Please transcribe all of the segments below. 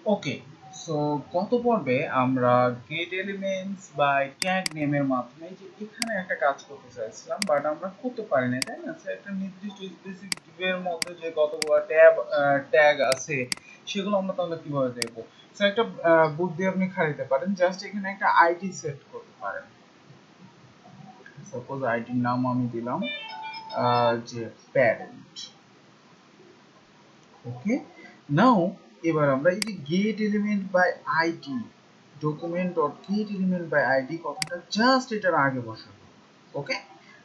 ওকে, so গত পর্বে আমরা গেট এলিমেন্টস বাই ট্যাগ নেমের মাধ্যমে যে এখানে একটা কাজ করতে চাইছিলাম, বাট আমরা করতে পারি না, তাই না? একটা নির্দিষ্ট স্পেসিফিক ডিভের মধ্যে যে কতগুলো ট্যাগ আছে সেগুলো আমরা তাহলে কিভাবে দেখবো? সো একটা বুদ্ধি আপনি খাটাতে পারেন, জাস্ট এখানে একটা আইডি সেট করতে পারেন। সাপোজ আইডির নাম আমি দিলাম যে প্যারেন্ট। ওকে, নাও এবার আমরা এই যে get element by ID document dot get element by ID কথাটা জাস্ট এটার আগে বসাবো। ওকে,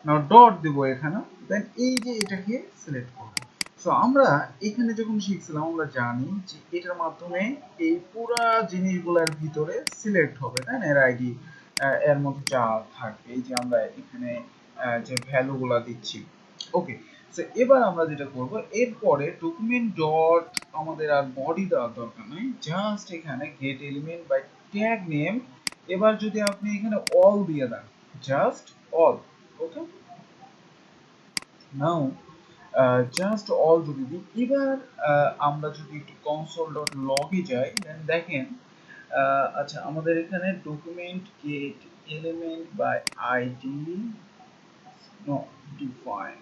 নাও ডট দেবো এখানে, দেন এই যে এটাকে সিলেক্ট করবো। সো আমরা এখানে যখন শিখছিলাম আমরা জানি যে এটার মাধ্যমে এই পুরা জিনিসগুলোর ভিতরে সিলেক্ট হবে, তাই না? এর আইডি এর মধ্যে যা থাকবে, এই যে আমরা এখানে যে ভ্যালুগুলা দিচ্ছি। ওকে, সো এবার আমরা যেটা করব, এরপরে ডকুমেন্ট ডট আমাদের আর বডি দেওয়ার দরকার নাই, জাস্ট এখানে get element by tag name. এবার যদি আপনি এখানে অল দিয়ে দেন, just all. Okay, now just all যদি দিই, এবার আমরা যদি একটু কনসোল ডট লগে যাই, দেন দেখেন আচ্ছা আমাদের এখানে document get element by ID no define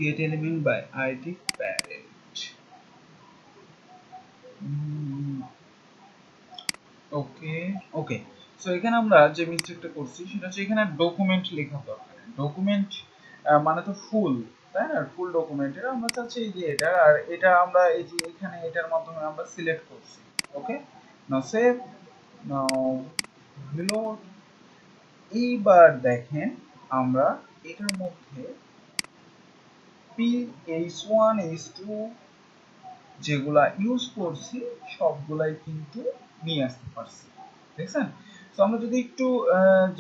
get element by id parent. Okay, okay, so এখানে আমরা যে মিস্টেকটা করছি সেটা হচ্ছে এখানে ডকুমেন্ট লেখা দরকার। ডকুমেন্ট মানে তো ফুল, তাই না? ফুল ডকুমেন্টের আমরা চাচ্ছি এই যে এটা, আর এটা আমরা এই যে এখানে এটার মাধ্যমে আমরা সিলেক্ট করছি। ওকে, নাও সেভ, নাও রিলোড। এইবার দেখেন আমরা এটার মধ্যে h1 h2 যেগুলা ইউজ করছি সবগুলাই কিন্তু নিয়ে আসতে পারছি, দেখছেন? তো আমরা যদি একটু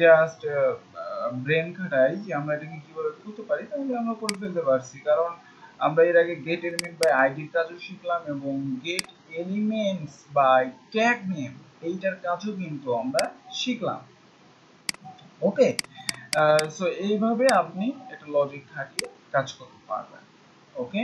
জাস্ট ব্রেন খাটাই যে আমরা এটাকে কিভাবে করতে পারি, তাহলে আমরা করে ফেলতে পারছি, কারণ আমরা এর আগে গেট এলিমেন্ট বাই আইডির কাজও শিখলাম এবং get elements by tag name এইটার কাজও কিন্তু আমরা শিখলাম। ওকে, সো এইভাবে আপনি একটা লজিক খাটিয়ে কাজ করতে পারবেন। ওকে।